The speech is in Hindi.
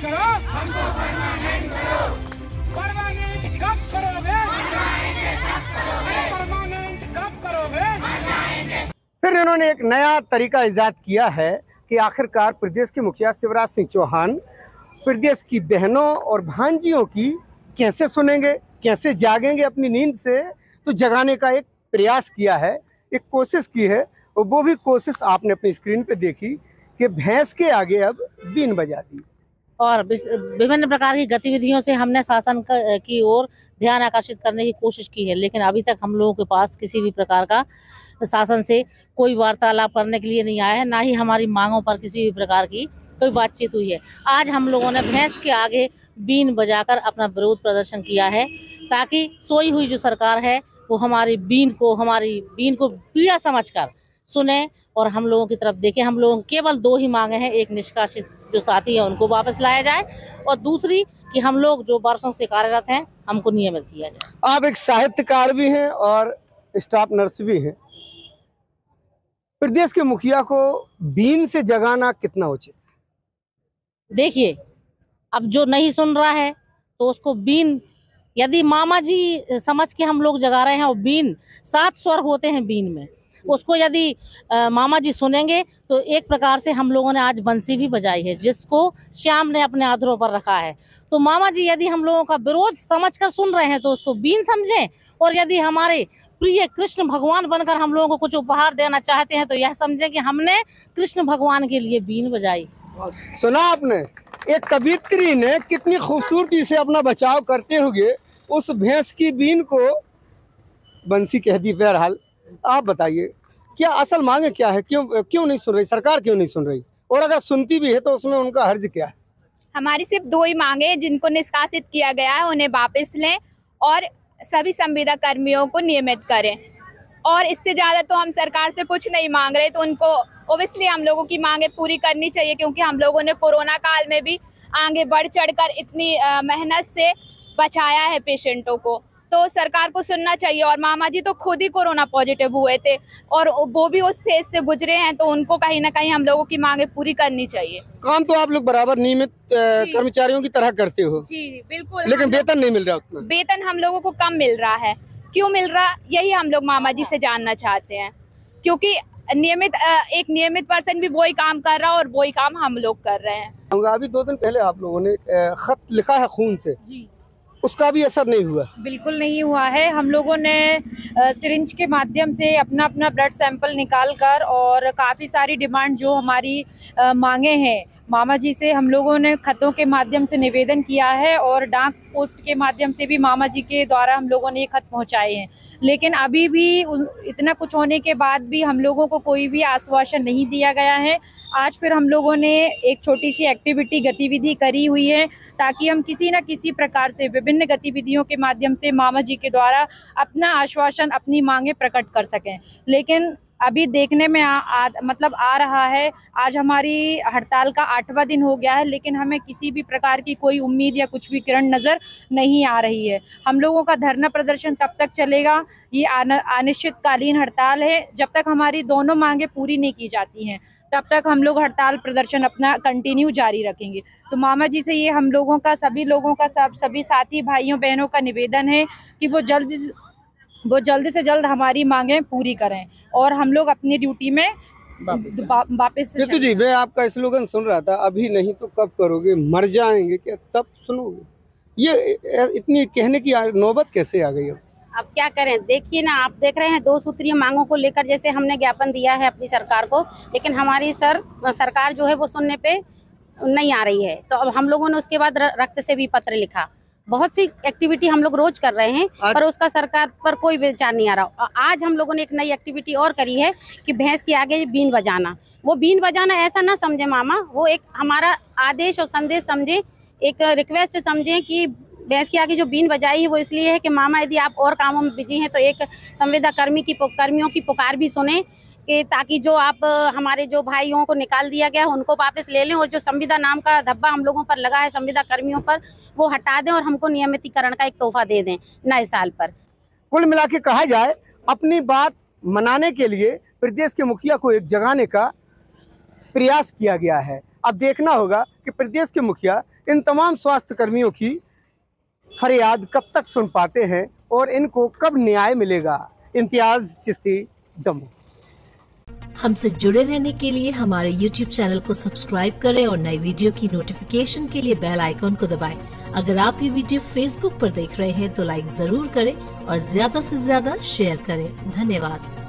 करो, हमको परमानेंट करो। परमानेंट कब करोगे? परमानेंट कब करोगे? फिर इन्होंने एक नया तरीका इजाद किया है कि आखिरकार प्रदेश के मुखिया शिवराज सिंह चौहान प्रदेश की बहनों और भांजियों की कैसे सुनेंगे, कैसे जागेंगे अपनी नींद से, तो जगाने का एक प्रयास किया है, एक कोशिश की है। और वो भी कोशिश आपने अपनी स्क्रीन पे देखी कि भैंस के आगे अब बीन बजा दी। और विभिन्न प्रकार की गतिविधियों से हमने शासन की ओर ध्यान आकर्षित करने की कोशिश की है, लेकिन अभी तक हम लोगों के पास किसी भी प्रकार का शासन से कोई वार्तालाप करने के लिए नहीं आया है, ना ही हमारी मांगों पर किसी भी प्रकार की कोई बातचीत हुई है। आज हम लोगों ने भैंस के आगे बीन बजाकर अपना विरोध प्रदर्शन किया है, ताकि सोई हुई जो सरकार है वो हमारी बीन को पीड़ा समझकर सुने और हम लोगों की तरफ देखें। हम लोगों केवल दो ही मांगे हैं, एक निष्कासित जो साथी है उनको वापस लाया जाए, और दूसरी कि हम लोग जो वर्षों से कार्यरत हैं हमको नियमित किया जाए। आप एक साहित्यकार भी हैं और स्टाफ नर्स भी हैं। प्रदेश के मुखिया को बीन से जगाना कितना उचित? देखिए, अब जो नहीं सुन रहा है तो उसको बीन, यदि मामा जी समझ के हम लोग जगा रहे हैं, और बीन 7 स्वर होते हैं बीन में, उसको यदि मामा जी सुनेंगे तो एक प्रकार से हम लोगों ने आज बंसी भी बजाई है, जिसको श्याम ने अपने आधरों पर रखा है। तो मामा जी यदि हम लोगों का विरोध समझकर सुन रहे हैं तो उसको बीन समझें, और यदि हमारे प्रिय कृष्ण भगवान बनकर हम लोगों को कुछ उपहार देना चाहते हैं तो यह समझें कि हमने कृष्ण भगवान के लिए बीन बजाई। सुना आपने, एक कवियत्री ने कितनी खूबसूरती से अपना बचाव करते हुए उस भैंस की बीन को बंसी कह दी। बहरहाल आप बताइए, क्या असल मांगे क्या है? क्यों नहीं सुन रही सरकार, क्यों नहीं सुन रही? और अगर सुनती भी है तो उसमें उनका हर्ज क्या है? हमारी सिर्फ 2 ही मांगे हैं, जिनको निष्कासित किया गया है उन्हें वापस लें और सभी संविदा कर्मियों को नियमित करें। और इससे ज़्यादा तो हम सरकार से कुछ नहीं मांग रहे, तो उनको ओबियसली हम लोगों की मांगे पूरी करनी चाहिए, क्योंकि हम लोगों ने कोरोना काल में भी आगे बढ़ चढ़कर इतनी मेहनत से बचाया है पेशेंटों को, तो सरकार को सुनना चाहिए। और मामा जी तो खुद ही कोरोना पॉजिटिव हुए थे और वो भी उस फेज से गुजरे हैं, तो उनको कहीं ना कहीं हम लोगों की मांगे पूरी करनी चाहिए। काम तो आप लोग बराबर नियमित कर्मचारियों की तरह करते हो। जी बिल्कुल, लेकिन वेतन नहीं मिल रहा उतना। वेतन हम लोगों को कम मिल रहा है, क्यों मिल रहा, यही हम लोग मामा जी से जानना चाहते हैं। क्योंकि एक नियमित पर्सन भी वही काम कर रहा है और वही काम हम लोग कर रहे हैं। अभी 2 दिन पहले आप लोगों ने खत लिखा है खून से जी, उसका भी असर नहीं हुआ? बिल्कुल नहीं हुआ है। हम लोगों ने सिरिंज के माध्यम से अपना ब्लड सैंपल निकाल कर, और काफ़ी सारी डिमांड जो हमारी मांगे हैं मामा जी से, हम लोगों ने खतों के माध्यम से निवेदन किया है, और डाक पोस्ट के माध्यम से भी मामा जी के द्वारा हम लोगों ने ये खत पहुंचाए हैं। लेकिन अभी भी इतना कुछ होने के बाद भी हम लोगों को कोई भी आश्वासन नहीं दिया गया है। आज फिर हम लोगों ने एक छोटी सी गतिविधि करी हुई है, ताकि हम किसी न किसी प्रकार से विभिन्न गतिविधियों के माध्यम से मामा जी के द्वारा अपना आश्वासन, अपनी मांगे प्रकट कर सकें। लेकिन अभी देखने में आ रहा है, आज हमारी हड़ताल का 8वां दिन हो गया है, लेकिन हमें किसी भी प्रकार की कोई उम्मीद या कुछ भी किरण नज़र नहीं आ रही है। हम लोगों का धरना प्रदर्शन तब तक चलेगा, ये अनिश्चितकालीन हड़ताल है, जब तक हमारी दोनों मांगे पूरी नहीं की जाती हैं, तब तक हम लोग हड़ताल प्रदर्शन अपना कंटिन्यू जारी रखेंगे। तो मामा जी से ये हम लोगों का, सभी साथी भाइयों बहनों का निवेदन है कि वो जल्द से जल्द हमारी मांगें पूरी करें और हम लोग अपनी ड्यूटी में वापस। ऋतु जी, मैं आपका स्लोगन सुन रहा था, अभी नहीं तो कब करोगे, मर जाएंगे क्या तब सुनोगे? ये इतनी कहने की नौबत कैसे आ गई? अब क्या करें, देखिए ना, आप देख रहे हैं 2 सूत्रीय मांगों को लेकर जैसे हमने ज्ञापन दिया है अपनी सरकार को, लेकिन हमारी सरकार जो है वो सुनने पे नहीं आ रही है। तो अब हम लोगों ने उसके बाद रक्त से भी पत्र लिखा, बहुत सी एक्टिविटी हम लोग रोज कर रहे हैं, पर उसका सरकार पर कोई विचार नहीं आ रहा। आज हम लोगों ने एक नई एक्टिविटी और करी है कि भैंस के आगे बीन बजाना। वो बीन बजाना ऐसा ना समझे मामा, वो एक हमारा आदेश और संदेश समझे, एक रिक्वेस्ट समझे कि भैंस के आगे जो बीन बजाई है वो इसलिए है कि मामा यदि आप और कामों में बिजी हैं तो एक संविदा कर्मियों की पुकार भी सुने, कि ताकि जो आप हमारे जो भाइयों को निकाल दिया गया है उनको वापस ले लें, और जो संविदा नाम का धब्बा हम लोगों पर लगा है संविदा कर्मियों पर, वो हटा दें और हमको नियमितीकरण का एक तोहफा दे दें नए साल पर। कुल मिला के कहा जाए, अपनी बात मनाने के लिए प्रदेश के मुखिया को एक जगाने का प्रयास किया गया है। अब देखना होगा कि प्रदेश के मुखिया इन तमाम स्वास्थ्य कर्मियों की फरियाद कब तक सुन पाते हैं और इनको कब न्याय मिलेगा। इम्तियाज चिश्ती, दमोह। हमसे जुड़े रहने के लिए हमारे YouTube चैनल को सब्सक्राइब करें और नई वीडियो की नोटिफिकेशन के लिए बेल आइकॉन को दबाएं। अगर आप ये वीडियो Facebook पर देख रहे हैं तो लाइक जरूर करें और ज्यादा से ज्यादा शेयर करें। धन्यवाद।